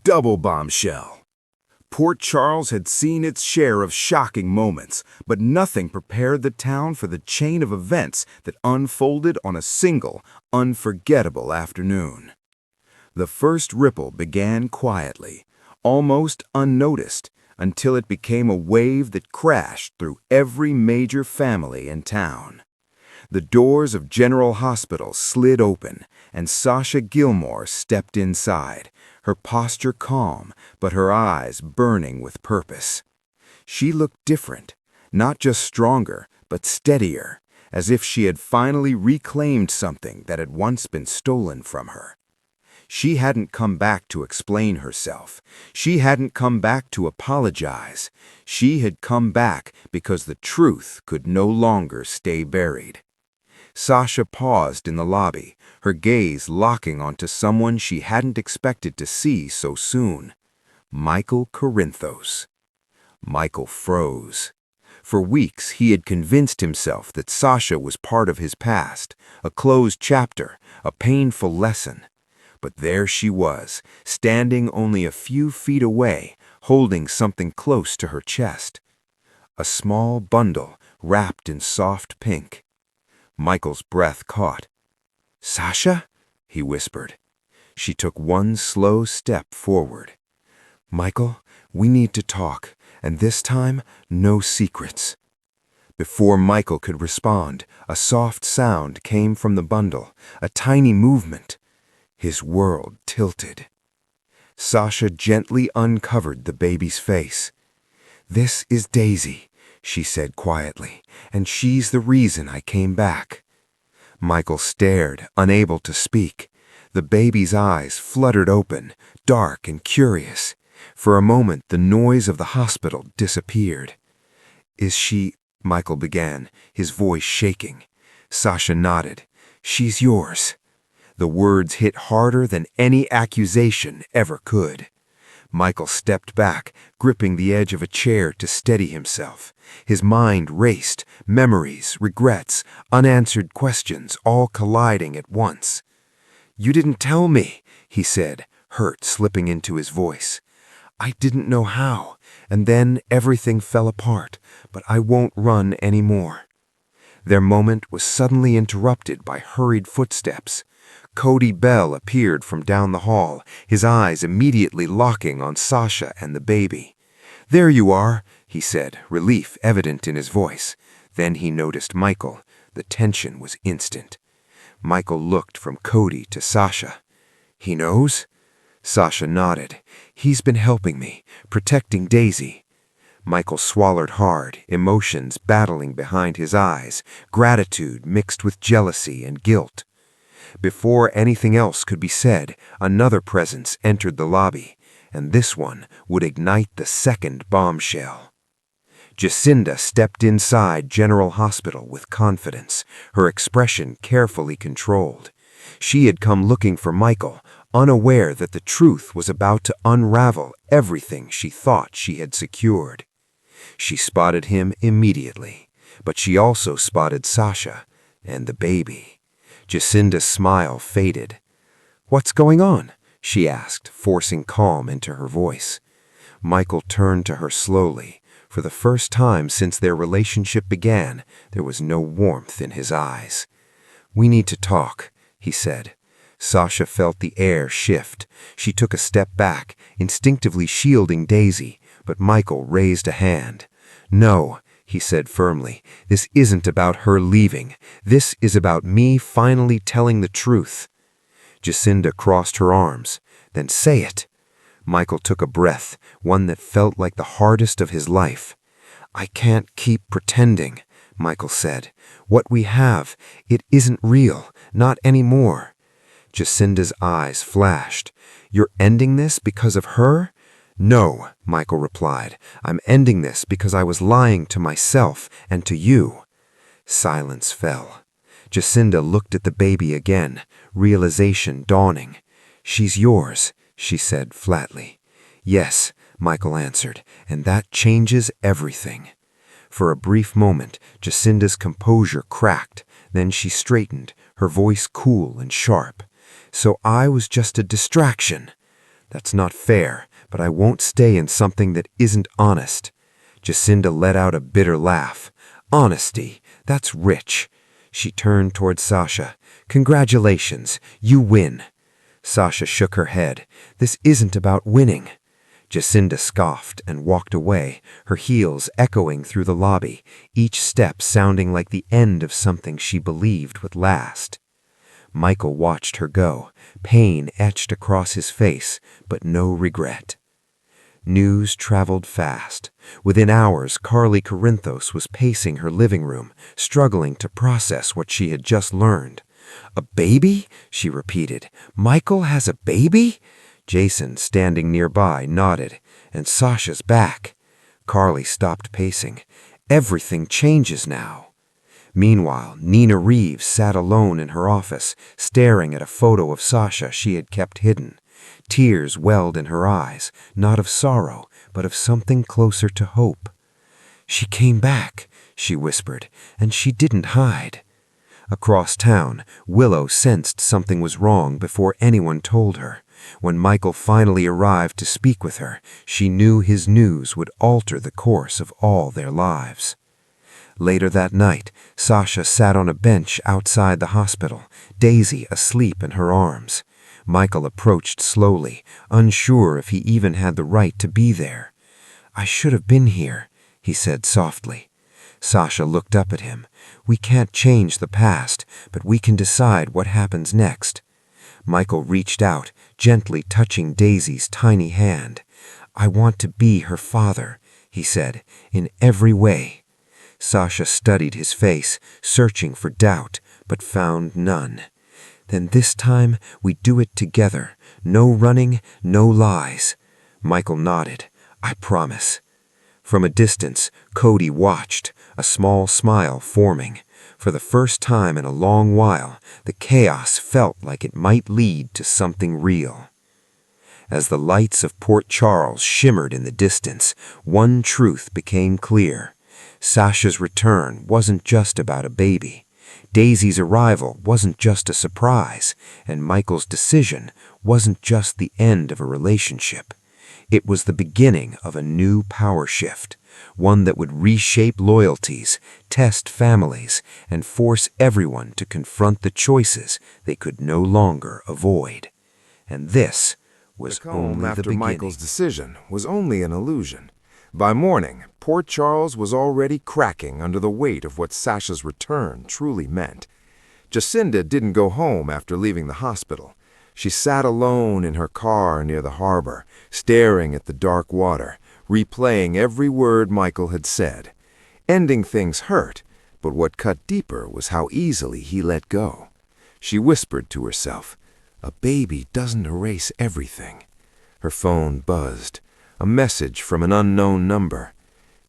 double bombshell. Port Charles had seen its share of shocking moments, but nothing prepared the town for the chain of events that unfolded on a single, unforgettable afternoon. The first ripple began quietly, almost unnoticed, until it became a wave that crashed through every major family in town. The doors of General Hospital slid open, and Sasha Gilmore stepped inside, her posture calm, but her eyes burning with purpose. She looked different, not just stronger, but steadier, as if she had finally reclaimed something that had once been stolen from her. She hadn't come back to explain herself. She hadn't come back to apologize. She had come back because the truth could no longer stay buried. Sasha paused in the lobby, her gaze locking onto someone she hadn't expected to see so soon. Michael Corinthos. Michael froze. For weeks he had convinced himself that Sasha was part of his past, a closed chapter, a painful lesson. But there she was, standing only a few feet away, holding something close to her chest. A small bundle wrapped in soft pink. Michael's breath caught. "Sasha?" he whispered. She took one slow step forward. "Michael, we need to talk, and this time, no secrets." Before Michael could respond, a soft sound came from the bundle, a tiny movement. His world tilted. Sasha gently uncovered the baby's face. "This is Daisy," she said quietly, "and she's the reason I came back." Michael stared, unable to speak. The baby's eyes fluttered open, dark and curious. For a moment, the noise of the hospital disappeared. "Is she—" Michael began, his voice shaking. Sasha nodded. "She's yours." The words hit harder than any accusation ever could. Michael stepped back, gripping the edge of a chair to steady himself. His mind raced, memories, regrets, unanswered questions, all colliding at once. "You didn't tell me," he said, hurt slipping into his voice. "I didn't know how, and then everything fell apart, but I won't run anymore." Their moment was suddenly interrupted by hurried footsteps. Cody Bell appeared from down the hall, his eyes immediately locking on Sasha and the baby. "There you are," he said, relief evident in his voice. Then he noticed Michael. The tension was instant. Michael looked from Cody to Sasha. "He knows?" Sasha nodded. "He's been helping me, protecting Daisy." Michael swallowed hard, emotions battling behind his eyes, gratitude mixed with jealousy and guilt. Before anything else could be said, another presence entered the lobby, and this one would ignite the second bombshell. Jacinda stepped inside General Hospital with confidence, her expression carefully controlled. She had come looking for Michael, unaware that the truth was about to unravel everything she thought she had secured. She spotted him immediately, but she also spotted Sasha and the baby. Jacinda's smile faded. "What's going on?" she asked, forcing calm into her voice. Michael turned to her slowly. For the first time since their relationship began, there was no warmth in his eyes. "We need to talk," he said. Sasha felt the air shift. She took a step back, instinctively shielding Daisy, but Michael raised a hand. "No," he said firmly, "this isn't about her leaving. This is about me finally telling the truth." Jacinda crossed her arms. "Then say it." Michael took a breath, one that felt like the hardest of his life. "I can't keep pretending," Michael said. "What we have, it isn't real, not anymore." Jacinda's eyes flashed. "You're ending this because of her?" "No," Michael replied. "I'm ending this because I was lying to myself and to you." Silence fell. Jacinda looked at the baby again, realization dawning. "She's yours," she said flatly. "Yes," Michael answered, "and that changes everything." For a brief moment, Jacinda's composure cracked. Then she straightened, her voice cool and sharp. "So I was just a distraction." That's not fair, but I won't stay in something that isn't honest. Jacinda let out a bitter laugh. Honesty, that's rich. She turned toward Sasha. Congratulations, you win. Sasha shook her head. This isn't about winning. Jacinda scoffed and walked away, her heels echoing through the lobby, each step sounding like the end of something she believed would last. Michael watched her go, pain etched across his face, but no regret. News traveled fast. Within hours, Carly Corinthos was pacing her living room, struggling to process what she had just learned. "A baby?" she repeated. "Michael has a baby?" Jason, standing nearby, nodded. "And Sasha's back." Carly stopped pacing. Everything changes now. Meanwhile, Nina Reeves sat alone in her office, staring at a photo of Sasha she had kept hidden. Tears welled in her eyes, not of sorrow, but of something closer to hope. "She came back," she whispered, "and she didn't hide." Across town, Willow sensed something was wrong before anyone told her. When Michael finally arrived to speak with her, she knew his news would alter the course of all their lives. Later that night, Sasha sat on a bench outside the hospital, Daisy asleep in her arms. Michael approached slowly, unsure if he even had the right to be there. "I should have been here," he said softly. Sasha looked up at him. "We can't change the past, but we can decide what happens next." Michael reached out, gently touching Daisy's tiny hand. "I want to be her father," he said, "in every way." Sasha studied his face, searching for doubt, but found none. "Then this time we do it together. No running, no lies." Michael nodded. "I promise." From a distance, Cody watched, a small smile forming. For the first time in a long while, the chaos felt like it might lead to something real. As the lights of Port Charles shimmered in the distance, one truth became clear. Sasha's return wasn't just about a baby. Daisy's arrival wasn't just a surprise, and Michael's decision wasn't just the end of a relationship. It was the beginning of a new power shift, one that would reshape loyalties, test families, and force everyone to confront the choices they could no longer avoid. And this was only the beginning. Michael's decision was only an illusion. By morning, Port Charles was already cracking under the weight of what Sasha's return truly meant. Jacinda didn't go home after leaving the hospital. She sat alone in her car near the harbor, staring at the dark water, replaying every word Michael had said. Ending things hurt, but what cut deeper was how easily he let go. She whispered to herself, "A baby doesn't erase everything." Her phone buzzed. A message from an unknown number.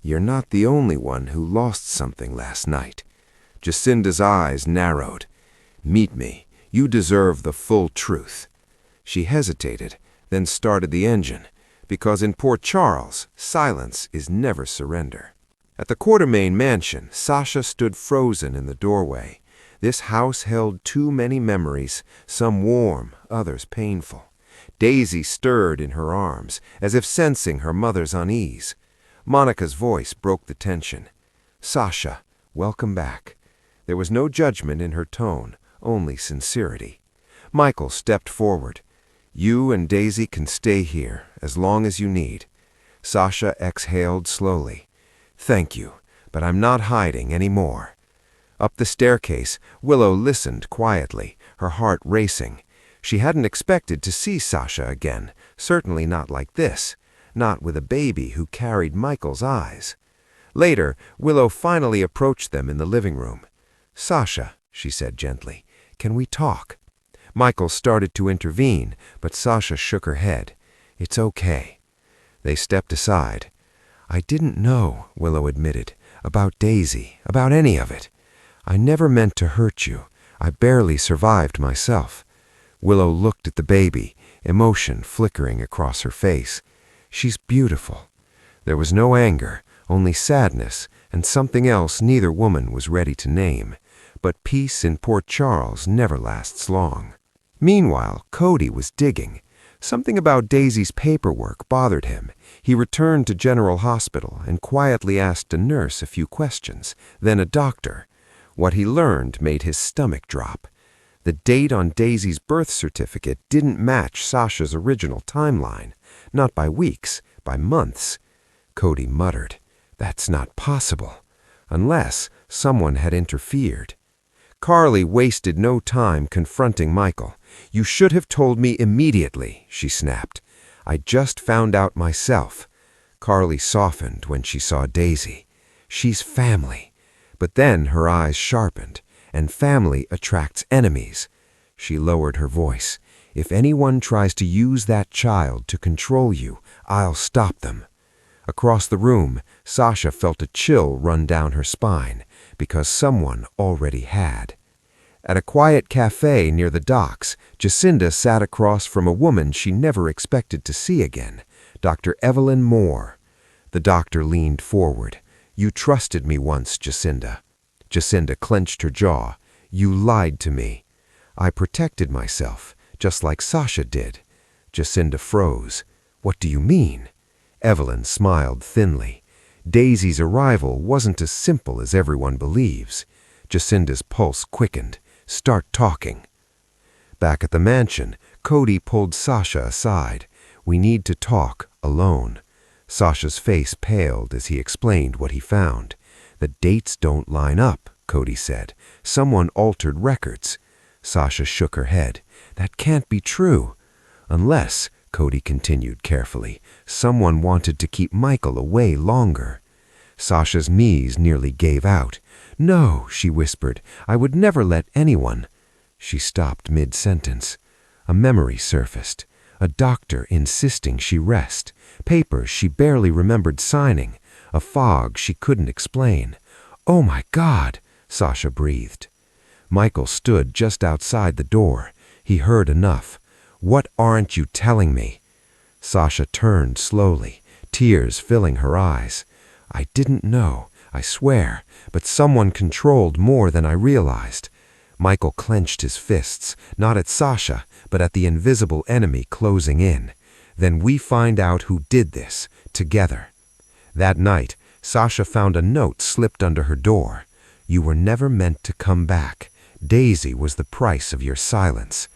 "You're not the only one who lost something last night." Jacinda's eyes narrowed. "Meet me. You deserve the full truth." She hesitated, then started the engine, because in Port Charles, silence is never surrender. At the Quartermain mansion, Sasha stood frozen in the doorway. This house held too many memories, some warm, others painful. Daisy stirred in her arms, as if sensing her mother's unease. Monica's voice broke the tension. "Sasha, welcome back." There was no judgment in her tone, only sincerity. Michael stepped forward. "You and Daisy can stay here as long as you need." Sasha exhaled slowly. "Thank you, but I'm not hiding anymore." Up the staircase, Willow listened quietly, her heart racing. She hadn't expected to see Sasha again, certainly not like this, not with a baby who carried Michael's eyes. Later, Willow finally approached them in the living room. "Sasha," she said gently, "can we talk?" Michael started to intervene, but Sasha shook her head. "It's okay." They stepped aside. "I didn't know," Willow admitted, "about Daisy, about any of it. I never meant to hurt you. I barely survived myself." Willow looked at the baby, emotion flickering across her face. "She's beautiful." There was no anger, only sadness, and something else neither woman was ready to name. But peace in Port Charles never lasts long. Meanwhile, Cody was digging. Something about Daisy's paperwork bothered him. He returned to General Hospital and quietly asked a nurse a few questions, then a doctor. What he learned made his stomach drop. The date on Daisy's birth certificate didn't match Sasha's original timeline. Not by weeks, by months. Cody muttered, "That's not possible. Unless someone had interfered." Carly wasted no time confronting Michael. "You should have told me immediately," she snapped. "I just found out myself." Carly softened when she saw Daisy. She's family. But then her eyes sharpened, and family attracts enemies. She lowered her voice. "If anyone tries to use that child to control you, I'll stop them." Across the room, Sasha felt a chill run down her spine, because someone already had. At a quiet cafe near the docks, Jacinda sat across from a woman she never expected to see again, Dr. Evelyn Moore. The doctor leaned forward. "You trusted me once, Jacinda." Jacinda clenched her jaw. "You lied to me." "I protected myself, just like Sasha did." Jacinda froze. "What do you mean?" Evelyn smiled thinly. "Daisy's arrival wasn't as simple as everyone believes." Jacinda's pulse quickened. "Start talking." Back at the mansion, Cody pulled Sasha aside. "We need to talk, alone." Sasha's face paled as he explained what he found. "The dates don't line up," Cody said. "Someone altered records." Sasha shook her head. "That can't be true." "Unless," Cody continued carefully, "someone wanted to keep Michael away longer." Sasha's knees nearly gave out. "No," she whispered, "I would never let anyone." She stopped mid-sentence. A memory surfaced. A doctor insisting she rest. Papers she barely remembered signing. A fog she couldn't explain. "Oh my God," Sasha breathed. Michael stood just outside the door. He heard enough. "What aren't you telling me?" Sasha turned slowly, tears filling her eyes. "I didn't know, I swear, but someone controlled more than I realized." Michael clenched his fists, not at Sasha, but at the invisible enemy closing in. "Then we find out who did this, together." That night, Sasha found a note slipped under her door. "You were never meant to come back. Daisy was the price of your silence."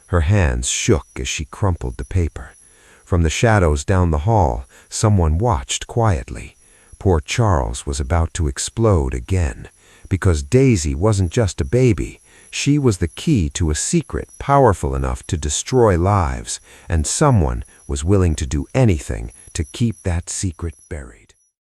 Her hands shook as she crumpled the paper. From the shadows down the hall, someone watched quietly. Poor Charles was about to explode again, because Daisy wasn't just a baby. She was the key to a secret powerful enough to destroy lives, and someone was willing to do anything to keep that secret buried.